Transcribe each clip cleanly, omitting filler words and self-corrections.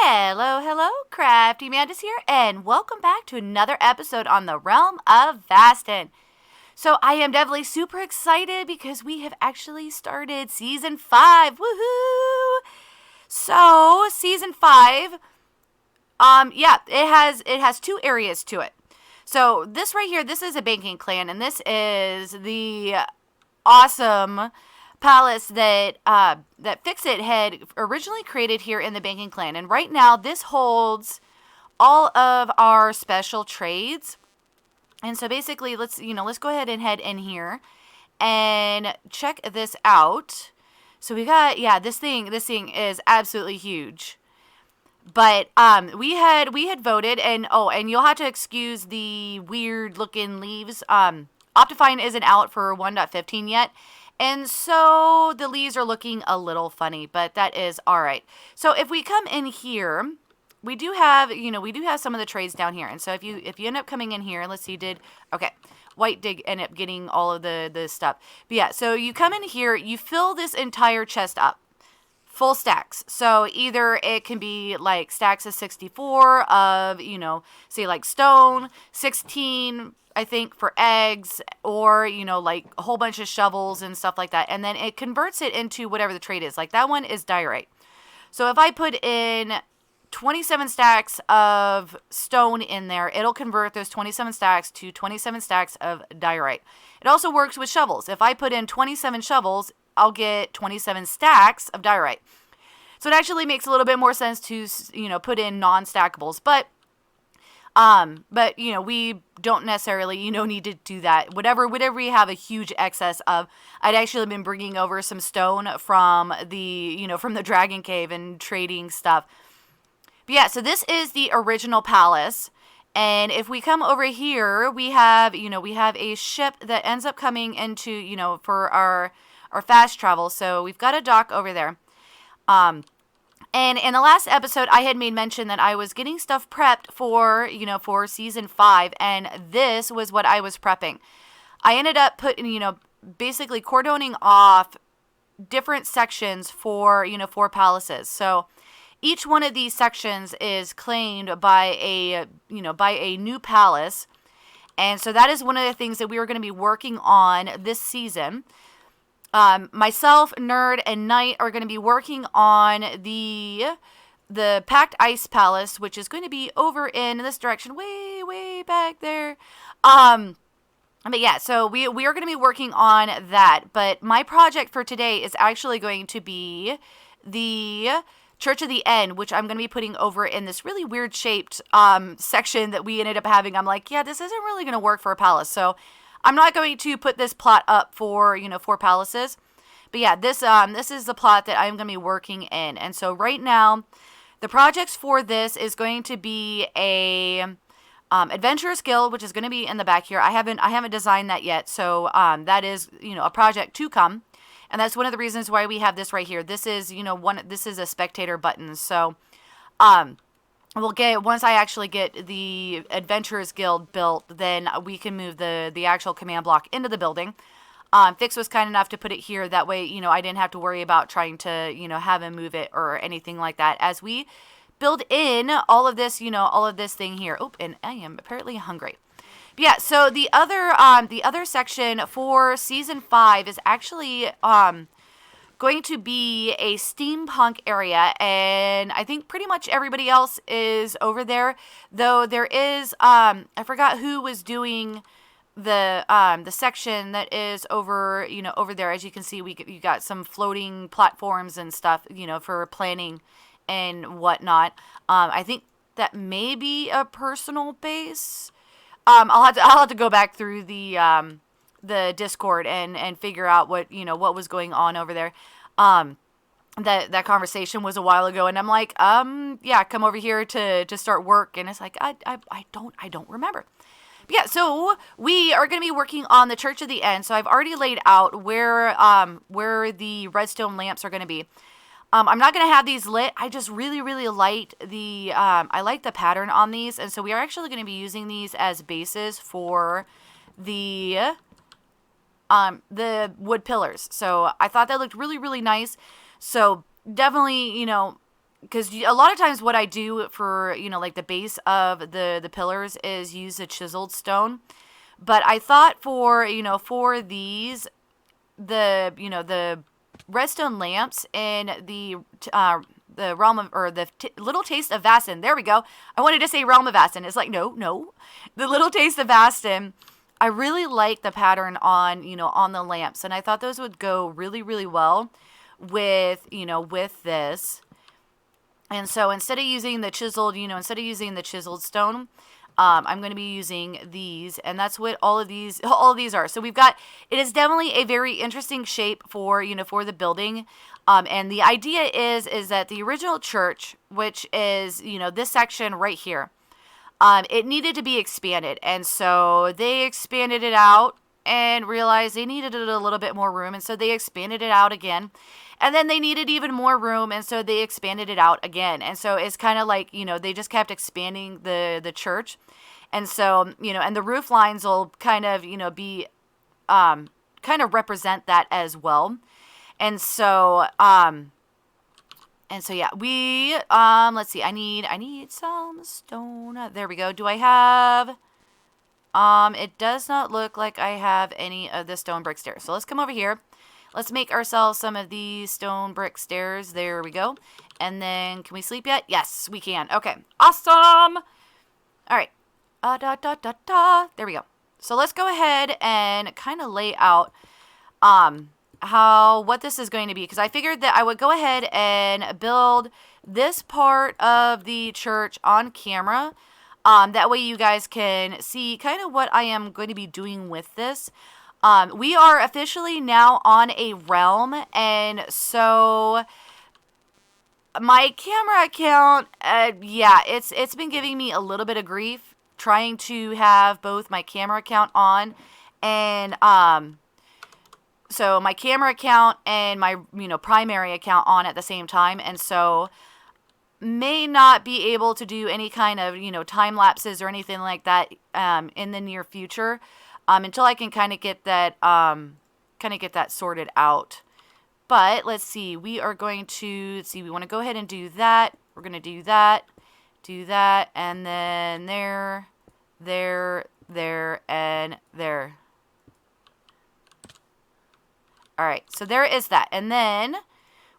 Hello, hello, CraftingMantis here, and welcome back to another episode on the Realm of Vasten. So I am definitely super excited because we have actually started Season 5, woohoo! So, Season 5, it has two areas to it. So, this right here, this is a banking clan, and this is the awesome palace that Fix-It had originally created here in the banking clan. And right now, this holds all of our special trades. And so basically, let's go ahead and head in here and check this out. So we got, this thing is absolutely huge. But we had voted, and you'll have to excuse the weird looking leaves. Optifine isn't out for 1.15 yet. And so the leaves are looking a little funny, but that is all right. So if we come in here, we do have some of the trades down here. And so if you end up coming in here, let's see, White did end up getting all of the stuff. But yeah, so you come in here, you fill this entire chest up. Full stacks. So either it can be like stacks of 64 of, say like stone, 16, I think, for eggs, or, like a whole bunch of shovels and stuff like that. And then it converts it into whatever the trade is. Like that one is diorite. So if I put in 27 stacks of stone in there, it'll convert those 27 stacks to 27 stacks of diorite. It also works with shovels. If I put in 27 shovels, I'll get 27 stacks of diorite. So it actually makes a little bit more sense to, put in non-stackables. But we don't necessarily, need to do that. Whatever we have a huge excess of, I'd actually been bringing over some stone from the Dragon Cave and trading stuff. But yeah, so this is the original palace. And if we come over here, we have a ship that ends up coming into, for our fast travel. So we've got a dock over there. And in the last episode, I had made mention that I was getting stuff prepped for Season 5, and this was what I was prepping. I ended up putting, basically cordoning off different sections for palaces. So each one of these sections is claimed by a new palace. And so that is one of the things that we are going to be working on this season. Myself, Nerd, and Knight are going to be working on the Packed Ice Palace, which is going to be over in this direction, way, way back there. But yeah, so we are going to be working on that. But my project for today is actually going to be the Church of the End, which I'm going to be putting over in this really weird shaped section that we ended up having. I'm like, yeah, this isn't really going to work for a palace. So I'm not going to put this plot up for, for palaces. But yeah, this is the plot that I'm going to be working in. And so right now, the projects for this is going to be a Adventurous Guild, which is going to be in the back here. I haven't designed that yet. So that is, a project to come. And that's one of the reasons why we have this right here. This is, this is a spectator button. So once I actually get the Adventurers Guild built, then we can move the actual command block into the building. Fix was kind enough to put it here. That way, I didn't have to worry about trying to, have him move it or anything like that. As we build in all of this, all of this thing here. Oh, and I am apparently hungry. But yeah, so the other section for Season 5 is actually going to be a steampunk area, and I think pretty much everybody else is over there, though there is I forgot who was doing the section that is over over there. As you can see, you got some floating platforms and stuff, for planning and whatnot. I think that may be a personal base. I'll have to go back through the Discord and figure out what what was going on over there. That conversation was a while ago, and I'm like, yeah, come over here to start work, and it's like I don't remember. But yeah, so we are going to be working on the Church of the End. So I've already laid out where the redstone lamps are going to be. I'm not going to have these lit. I just really, really like I like the pattern on these. And so we are actually going to be using these as bases for the wood pillars. So I thought that looked really, really nice. So definitely, because a lot of times what I do for, like the base of the pillars is use a chiseled stone. But I thought for these, the redstone lamps in the realm of, or the little taste of Vasten. There we go. I wanted to say realm of Vasten. It's like, no. The little taste of Vasten. I really like the pattern on the lamps. And I thought those would go really, really well with, with this. And so instead of using the chiseled stone, I'm going to be using these, and that's what all of these are. So we've got, it is definitely a very interesting shape for, for the building. And the idea is that the original church, which is, this section right here, it needed to be expanded. And so they expanded it out and realized they needed a little bit more room. And so they expanded it out again. And then they needed even more room, and so they expanded it out again. And so it's kind of like, they just kept expanding the church. And so, and the roof lines will kind of, be, kind of represent that as well. And so, yeah, we, let's see, I need some stone. There we go. Do I have, it does not look like I have any of the stone brick stairs. So let's come over here. Let's make ourselves some of these stone brick stairs. There we go. And then, can we sleep yet? Yes, we can. Okay, awesome. All right. There we go. So let's go ahead and kind of lay out what this is going to be, because I figured that I would go ahead and build this part of the church on camera. That way you guys can see kind of what I am going to be doing with this. We are officially now on a realm, and so my camera account, it's been giving me a little bit of grief trying to have both my camera account on and so my camera account and my primary account on at the same time, and so may not be able to do any kind of time lapses or anything like that in the near future. Until I can kind of get that sorted out. But let's see, we are going to, we want to go ahead and do that. We're going to do that, and then there, and there. All right, so there is that. And then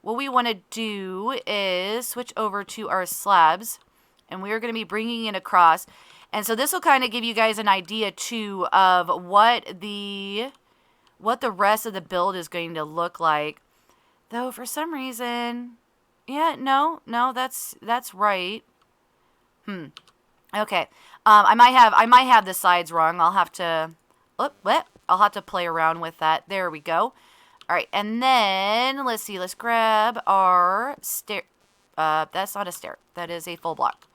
what we want to do is switch over to our slabs, and we are going to be bringing it across. And so this will kind of give you guys an idea too of what the rest of the build is going to look like. Though for some reason, yeah, no, that's right. Okay. I might have the sides wrong. I'll have to play around with that. There we go. All right, and then let's see. Let's grab our stair. That's not a stair. That is a full block.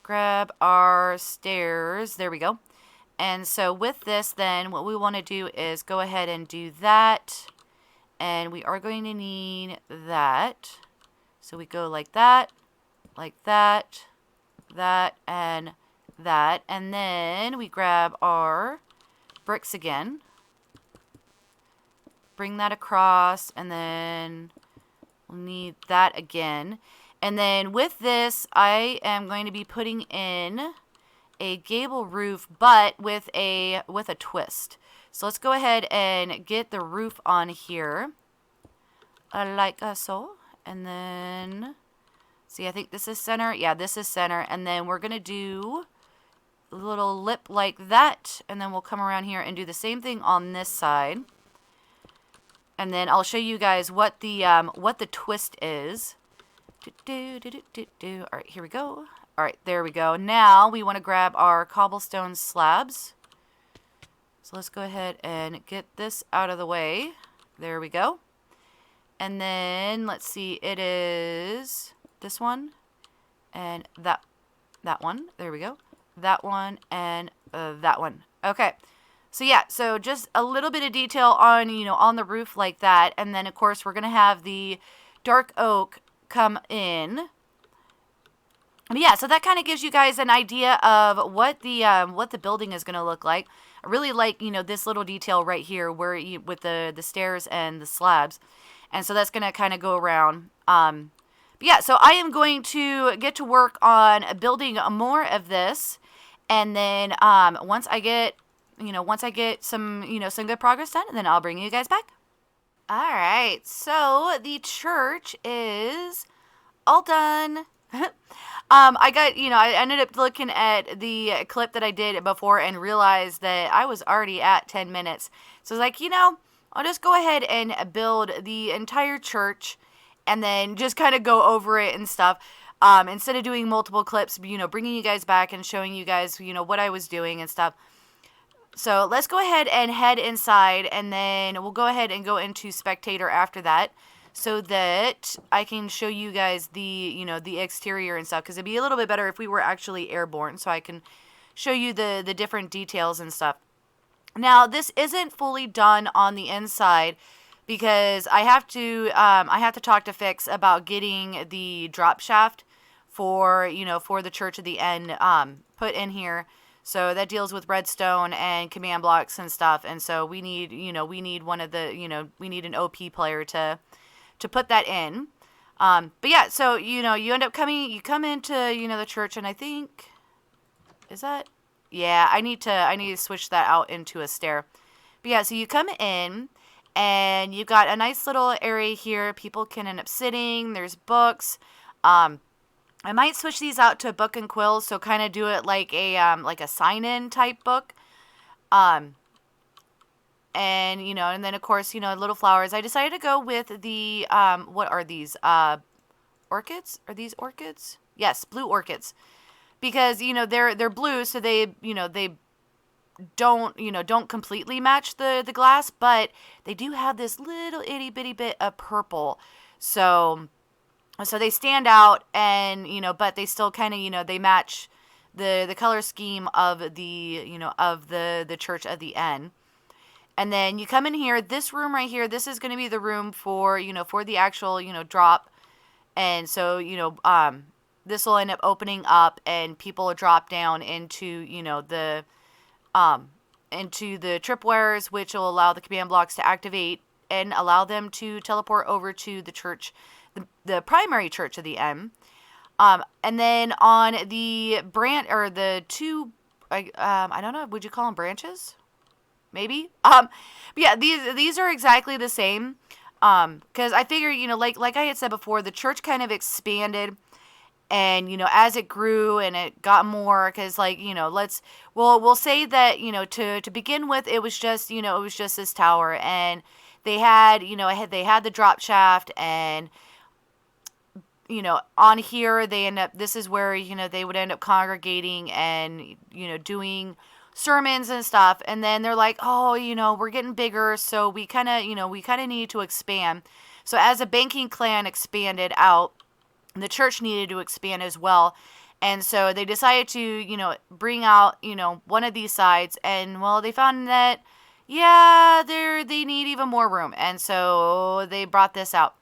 Grab our stairs. There we go. And so with this, then what we want to do is go ahead and do that. And we are going to need that. So we go like that, that, and that. And then we grab our bricks again. Bring that across, and then we'll need that again. And then with this, I am going to be putting in a gable roof, but with a twist. So let's go ahead and get the roof on here, like so. And then, see, I think this is center. Yeah, this is center. And then we're going to do a little lip like that. And then we'll come around here and do the same thing on this side. And then I'll show you guys what the twist is. All right, here we go. All right, there we go. Now we want to grab our cobblestone slabs. So let's go ahead and get this out of the way. There we go. And then let's see, it is this one and that one. There we go. That one and that one. Okay. So yeah, so just a little bit of detail on, on the roof like that. And then of course we're going to have the dark oak come in. But yeah, so that kind of gives you guys an idea of what the building is going to look like. I really like, this little detail right here where with the stairs and the slabs. And so that's going to kind of go around. But yeah, so I am going to get to work on building more of this. And then once I get some, some good progress done, then I'll bring you guys back. All right, so the church is all done. I ended up looking at the clip that I did before and realized that I was already at 10 minutes. So I was like, I'll just go ahead and build the entire church and then just kind of go over it and stuff. Instead of doing multiple clips, bringing you guys back and showing you guys, what I was doing and stuff. So let's go ahead and head inside, and then we'll go ahead and go into spectator after that, so that I can show you guys the, the exterior and stuff, because it'd be a little bit better if we were actually airborne, so I can show you the different details and stuff. Now, this isn't fully done on the inside, because I have to talk to Fix about getting the drop shaft for the Church of the End put in here. So that deals with redstone and command blocks and stuff. And so we need one of the, we need an OP player to put that in. But yeah, so, you end up you come into, the church, and I think, is that? Yeah, I need to switch that out into a stair. But yeah, so you come in, and you've got a nice little area here. People can end up sitting. There's books. I might switch these out to book and quill, so kind of do it like a sign-in type book. And and then of course, little flowers. I decided to go with the what are these? Orchids? Are these orchids? Yes, blue orchids. Because, they're blue, so they don't completely match the glass, but they do have this little itty bitty bit of purple. So they stand out, and but they still kind of they match the color scheme of the of the Church of the End. And then you come in here, this room right here, this is going to be the room for for the actual drop. And so this will end up opening up, and people will drop down into the tripwires, which will allow the command blocks to activate and allow them to teleport over to the church, the primary Church of the End. And then on the branch, or the two, I don't know, would you call them branches? Maybe. But yeah, these are exactly the same. Because I figure, like I had said before, the church kind of expanded, and as it grew and it got more, because we'll say that to begin with, it was just this tower, and they had the drop shaft, and on here this is where they would end up congregating and doing sermons and stuff. And then they're like, oh, we're getting bigger, so we kind of need to expand. So as a banking clan expanded out, the church needed to expand as well. And so they decided to bring out one of these sides, and well, they found that they need even more room, and so they brought this out.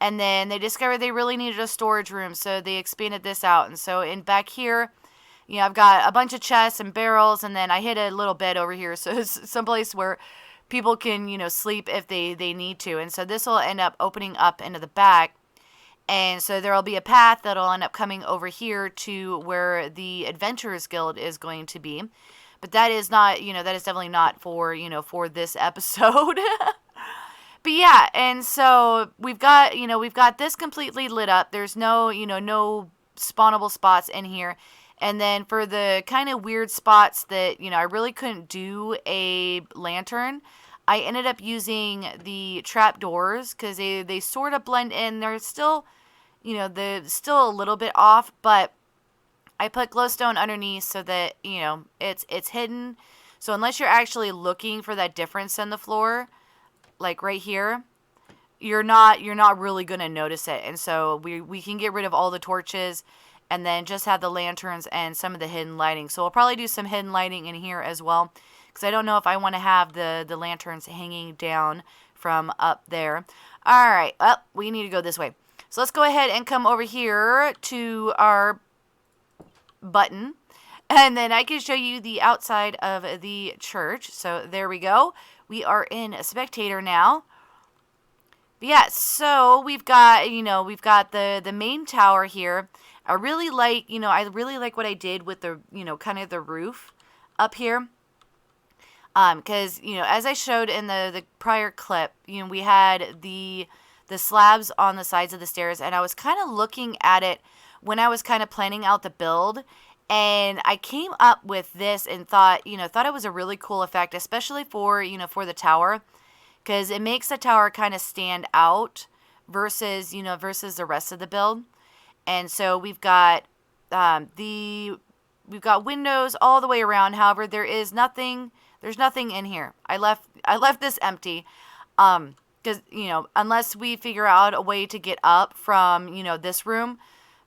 And then they discovered they really needed a storage room, so they expanded this out. And so in back here, I've got a bunch of chests and barrels, and then I hid a little bed over here, so it's someplace where people can, sleep if they need to. And so this will end up opening up into the back. And so there will be a path that'll end up coming over here to where the Adventurers Guild is going to be. But that is not, that is definitely not for, for this episode. But yeah, and so we've got this completely lit up. There's no, no spawnable spots in here. And then for the kind of weird spots that, I really couldn't do a lantern, I ended up using the trapdoors, because they sort of blend in. They're still, they're still a little bit off, but I put glowstone underneath so that, it's hidden. So unless you're actually looking for that difference in the floor, like right here, you're not really going to notice it. And so we can get rid of all the torches and then just have the lanterns and some of the hidden lighting. So we'll probably do some hidden lighting in here as well, because I don't know if I want to have the lanterns hanging down from up there. All right, we need to go this way. So let's go ahead and come over here to our button, and then I can show you the outside of the church. So there we go. We are in a spectator now. But yeah, so we've got, we've got the main tower here. I really like, what I did with the, kind of the roof up here. Because, as I showed in the prior clip, we had the slabs on the sides of the stairs, and I was kind of looking at it when I was kind of planning out the build, and I came up with this and thought it was a really cool effect, especially for, for the tower, because it makes the tower kind of stand out versus the rest of the build. And so we've got we've got windows all the way around. However, there's nothing in here. I left this empty, because unless we figure out a way to get up from this room.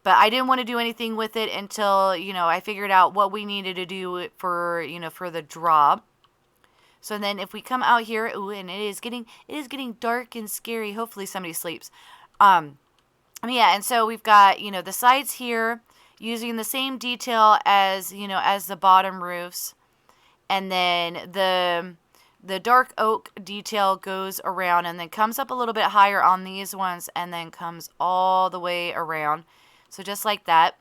But I didn't want to do anything with it until I figured out what we needed to do for for the drop. So then if we come out here, ooh, and it is getting dark and scary. Hopefully somebody sleeps. Yeah, and so we've got the sides here using the same detail as as the bottom roofs, and then the dark oak detail goes around and then comes up a little bit higher on these ones and then comes all the way around. So just like that.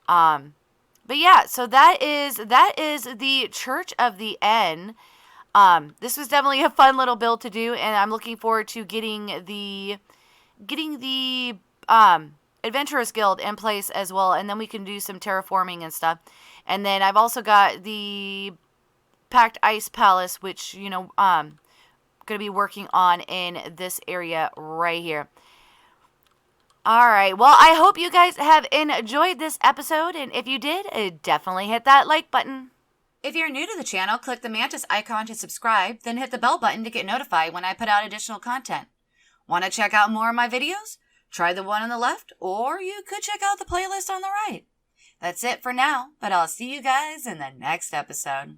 But yeah, so that is the Church of the End. This was definitely a fun little build to do, and I'm looking forward to getting the Adventurers Guild in place as well, and then we can do some terraforming and stuff. And then I've also got the Packed Ice Palace, which going to be working on in this area right here. All right, well, I hope you guys have enjoyed this episode, and if you did, definitely hit that like button. If you're new to the channel, click the Mantis icon to subscribe, then hit the bell button to get notified when I put out additional content. Want to check out more of my videos? Try the one on the left, or you could check out the playlist on the right. That's it for now, but I'll see you guys in the next episode.